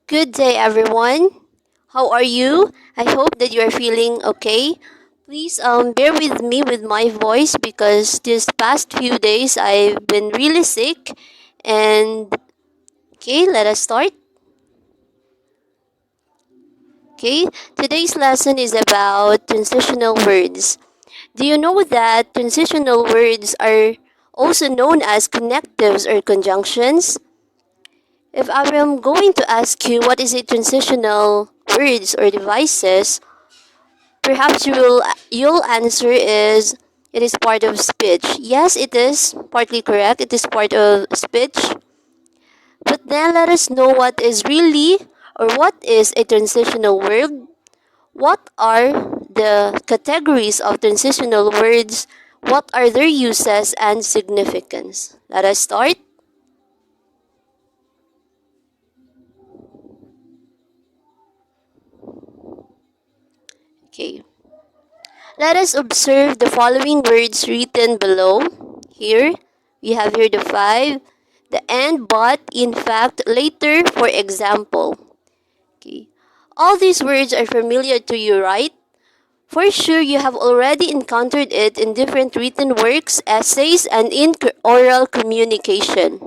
Good day, everyone. How are you? I hope that you are feeling okay. Please bear with me with my voice because this past few days I've been really sick. And okay, let us start. Okay, today's lesson is about transitional words. Do you know that transitional words are also known as connectives or conjunctions? If I am going to ask you what is a transitional words or devices, perhaps you'll answer is it is part of speech. Yes, it is partly correct. It is part of speech. But then let us know what is really or what is a transitional word. What are the categories of transitional words? What are their uses and significance? Let us start. Okay. Let us observe the following words written below. Here, we have here the five. The and, but, in fact, later, for example. Okay. All these words are familiar to you, right? For sure, you have already encountered it in different written works, essays, and in oral communication.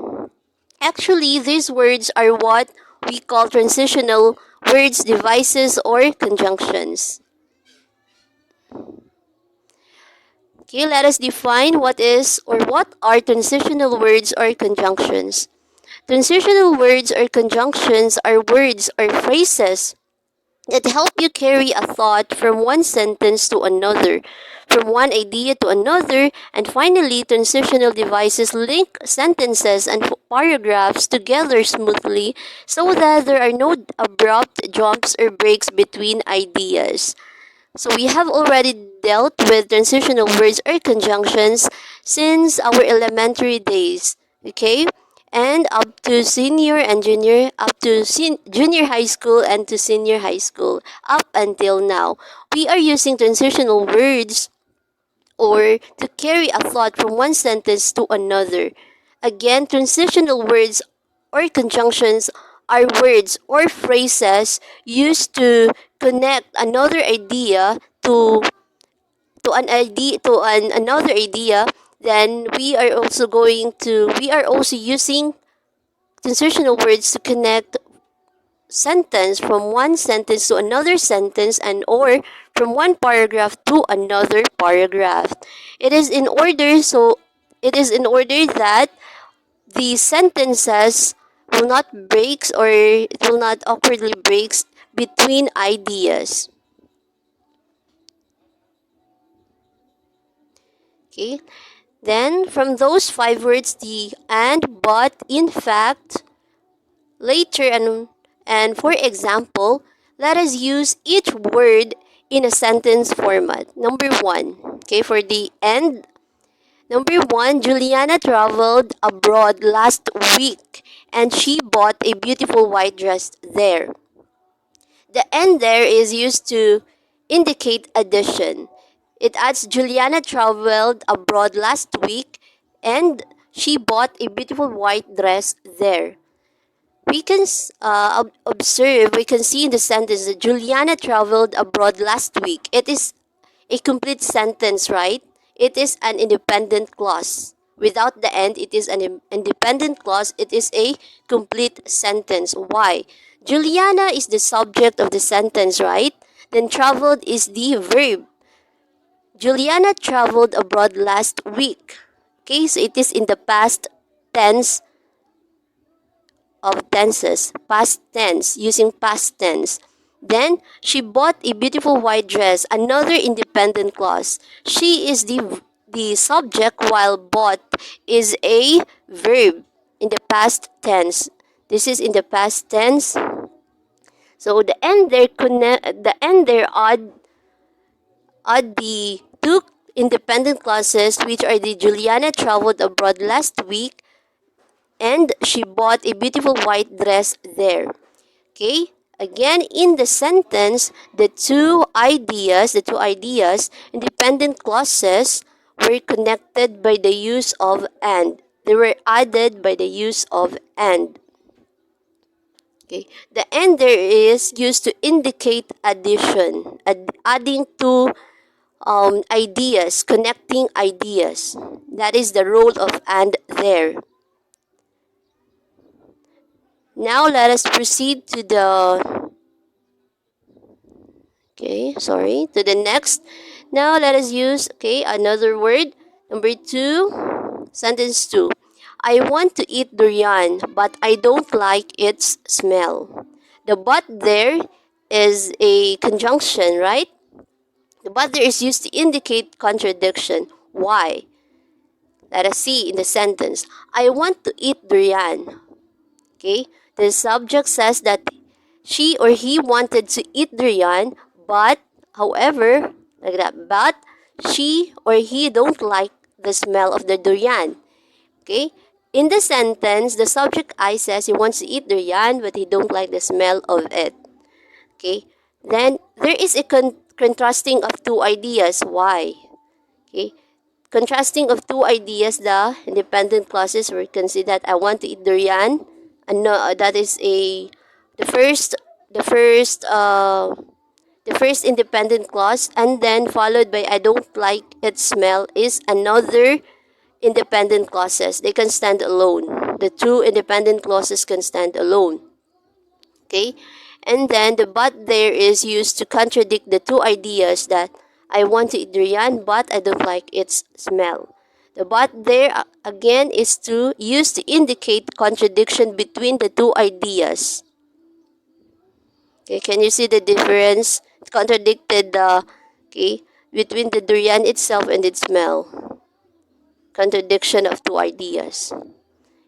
Actually, these words are what we call transitional words, devices, or conjunctions. Okay, let us define what is or what are transitional words or conjunctions. Transitional words or conjunctions are words or phrases that help you carry a thought from one sentence to another, from one idea to another, and finally, transitional devices link sentences and paragraphs together smoothly so that there are no abrupt jumps or breaks between ideas. So we have already dealt with transitional words or conjunctions since our elementary days, okay? And up to senior and junior, up to junior high school and to senior high school, up until now. We are using transitional words or to carry a thought from one sentence to another. Again, transitional words or conjunctions are words or phrases used to connect another idea to an idea to another idea. Then we are also using transitional words to connect sentence from one sentence to another sentence and or from one paragraph to another paragraph. It is in order so it is in order that the sentences will not breaks or it will not awkwardly breaks between ideas. Okay? Then from those five words, the and, but, in fact, later, and for example, let us use each word in a sentence format. Number one, okay, for the and. Number one, Juliana traveled abroad last week and she bought a beautiful white dress there. The and there is used to indicate addition. It adds Juliana traveled abroad last week and she bought a beautiful white dress there. We can observe, we can see in the sentence that Juliana traveled abroad last week. It is a complete sentence, right? It is an independent clause. Without the end, it is an independent clause. It is a complete sentence. Why? Juliana is the subject of the sentence, right? Then traveled is the verb. Juliana traveled abroad last week. Okay, so it is in the past tense of tenses, past tense, using past tense. Then, she bought a beautiful white dress, another independent clause. She is the subject while bought is a verb in the past tense. This is in the past tense. So the end there add the two independent clauses which are the Juliana traveled abroad last week and she bought a beautiful white dress there. Okay? Again, in the sentence, the two ideas, independent clauses were connected by the use of and. They were added by the use of and. Okay. The and there is used to indicate addition, adding two ideas, connecting ideas. That is the role of and there. Now let us proceed to the to the next. Now let us use another word. Number 2, sentence 2. I want to eat durian, but I don't like its smell. The but there is a conjunction, right? The but there is used to indicate contradiction. Why? Let us see in the sentence. I want to eat durian. Okay? The subject says that she or he wanted to eat durian, but, however, like that, but she or he don't like the smell of the durian. Okay? In the sentence, the subject I says he wants to eat durian, but he don't like the smell of it. Okay? Then, there is a contrasting of two ideas. Why? Okay? Contrasting of two ideas, the independent clauses we can see that I want to eat durian, and no, that is the first the first uh the first independent clause, and then followed by I don't like its smell is another independent clauses. They can stand alone. The two independent clauses can stand alone. Okay? And then the but there is used to contradict the two ideas that I want to eat durian but I don't like its smell. The but there again is to used to indicate contradiction between the two ideas. Okay, can you see the difference? It contradicted the between the durian itself and its smell. Contradiction of two ideas.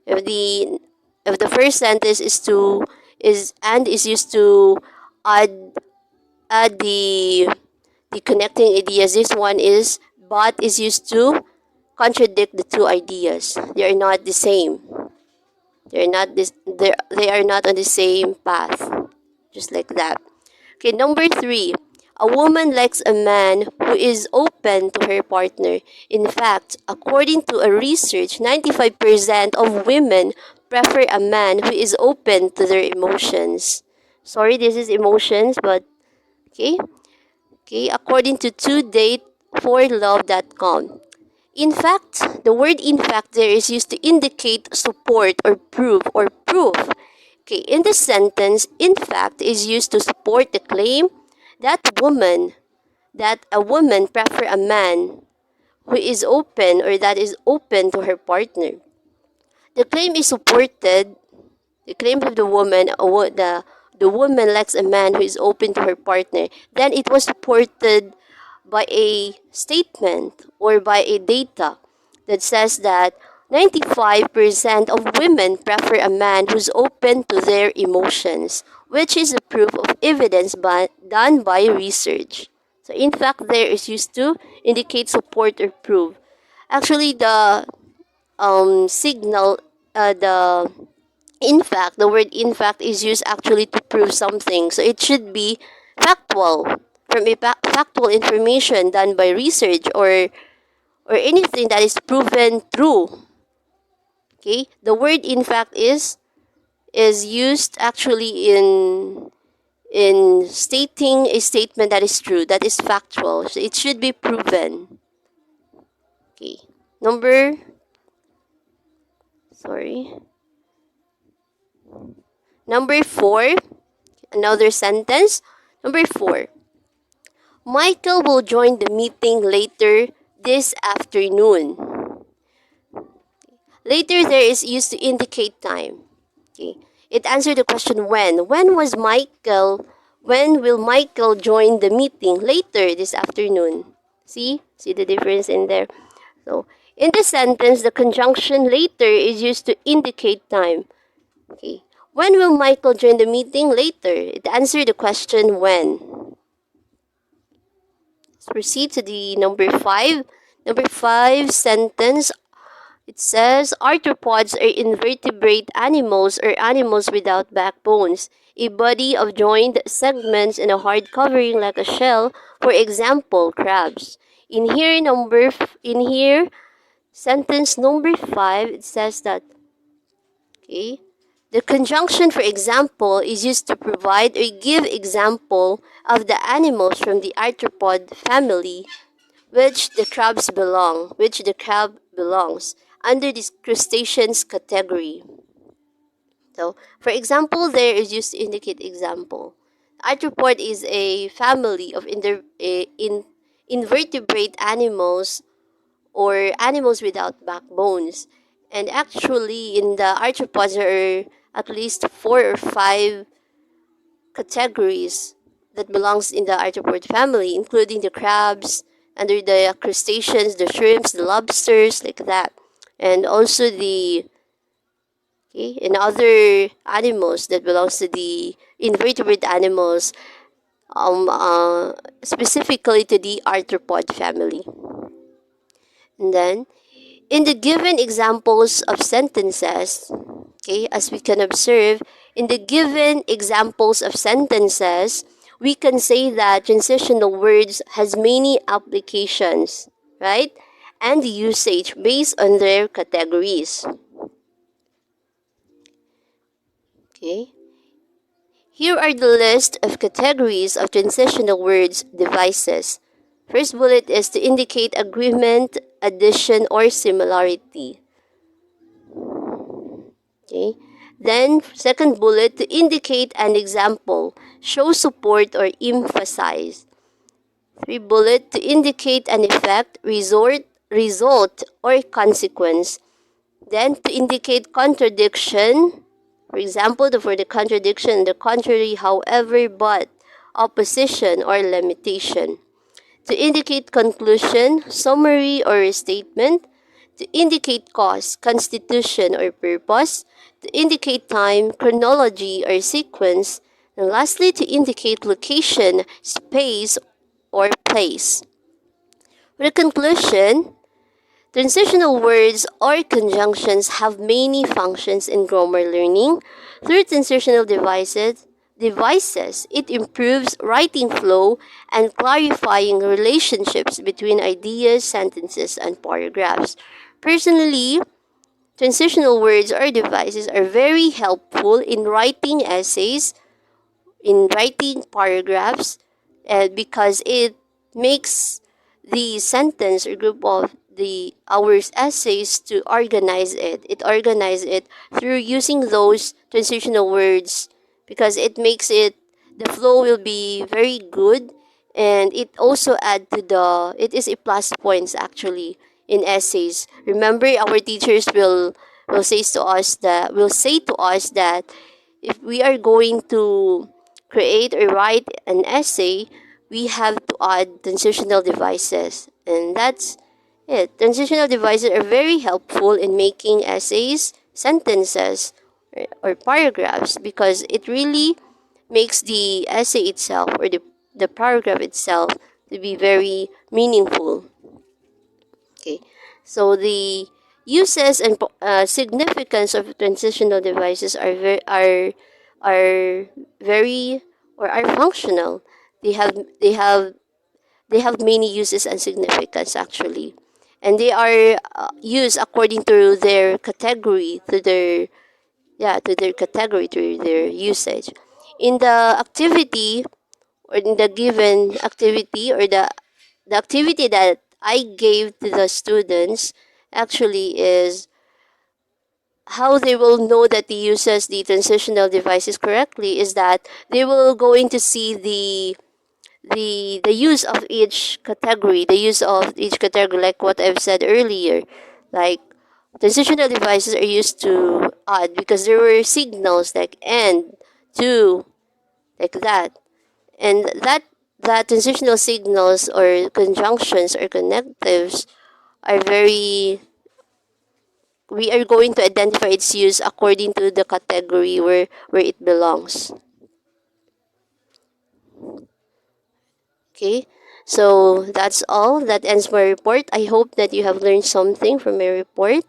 If the first sentence is used to add the connecting ideas. This one is but is used to contradict the two ideas. They are not the same. They are not on the same path. Just like that. Okay, number 3. A woman likes a man who is open to her partner. In fact, according to a research, 95% of women prefer a man who is open to their emotions. Sorry, this is emotions, but okay. Okay, according to todateforlove.com. In fact, the word in fact there is used to indicate support or proof. Okay, in the sentence, in fact is used to support the claim that a woman prefer a man who is open or that is open to her partner. The claim is supported. The claim of the woman, the woman likes a man who is open to her partner. Then it was supported by a statement or by a data that says that 95% of women prefer a man who's open to their emotions, which is a proof of evidence done by research. So in fact, there is used to indicate support or prove. Actually, the signal, the in fact, the word in fact is used actually to prove something. So it should be factual, from a factual information done by research or anything that is proven true. Okay? The word in fact is used actually in stating a statement that is true, that is factual. So it should be proven. Okay. Number 4, another sentence. Number 4. Michael will join the meeting later this afternoon. Later there is used to indicate time. Okay. It answered the question when. When will Michael join the meeting? Later this afternoon. See the difference in there. So, in the sentence, the conjunction later is used to indicate time. Okay. When will Michael join the meeting? Later. It answered the question when. Let's proceed to the number 5. Number 5 sentence. It says arthropods are invertebrate animals or animals without backbones, a body of joined segments and a hard covering like a shell, for example, crabs. In here, sentence number 5, it says that, okay, The conjunction, for example, is used to provide or give example of the animals from the arthropod family which the crab belongs under this crustaceans category. So, for example, there is used to indicate example. Arthropod is a family of invertebrate animals or animals without backbones. And actually, in the arthropods, there are at least 4 or 5 categories that belongs in the arthropod family, including the crabs, under the crustaceans, the shrimps, the lobsters, like that, and also the and other animals that belongs to the invertebrate animals, specifically to the arthropod family. And then, in the given examples of sentences, as we can observe, in the given examples of sentences, we can say that transitional words has many applications, right? And usage based on their categories. Okay. Here are the list of categories of transitional words devices. First bullet is to indicate agreement, addition, or similarity. Okay. Then, second bullet, to indicate an example, show support or emphasize. Three bullet, to indicate an effect, result, or consequence. Then, to indicate contradiction, for example, for the contradiction, the contrary, however, but, opposition, or limitation. To indicate conclusion, summary, or statement. To indicate cause, constitution, or purpose. To indicate time, chronology, or sequence. And lastly, to indicate location, space, or place. For the conclusion, transitional words or conjunctions have many functions in grammar learning. Through transitional devices, it improves writing flow and clarifying relationships between ideas, sentences, and paragraphs. Personally, transitional words or devices are very helpful in writing essays, in writing paragraphs, because it makes the sentence or group of the our essays to organize it. It organize it through using those transitional words, because it makes it the flow will be very good, and it also add to the it is a plus points actually in essays. Remember, our teachers will say to us that if we are going to create or write an essay, we have to add transitional devices. And that's it. Transitional devices are very helpful in making essays, sentences, or paragraphs, because it really makes the essay itself or the paragraph itself to be very meaningful. Okay, so the uses and significance of transitional devices are very or are functional. They have they have they have many uses and significance actually, and they are used according to their category, to their category, to their usage. In the activity or in the given activity or the activity that I gave to the students actually is how they will know that they uses the transitional devices correctly is that they will going to see the use of each category, like what I've said earlier. Like, transitional devices are used to add because there were signals like and, to, like that. And that transitional signals or conjunctions or connectives are very we are going to identify its use according to the category where it belongs. Okay, so that's all. That ends my report. I hope that you have learned something from my report,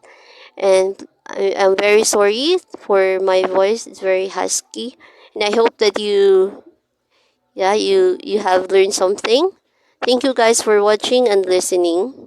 and I'm very sorry for my voice. It's very husky, and I hope that you have learned something. Thank you guys for watching and listening.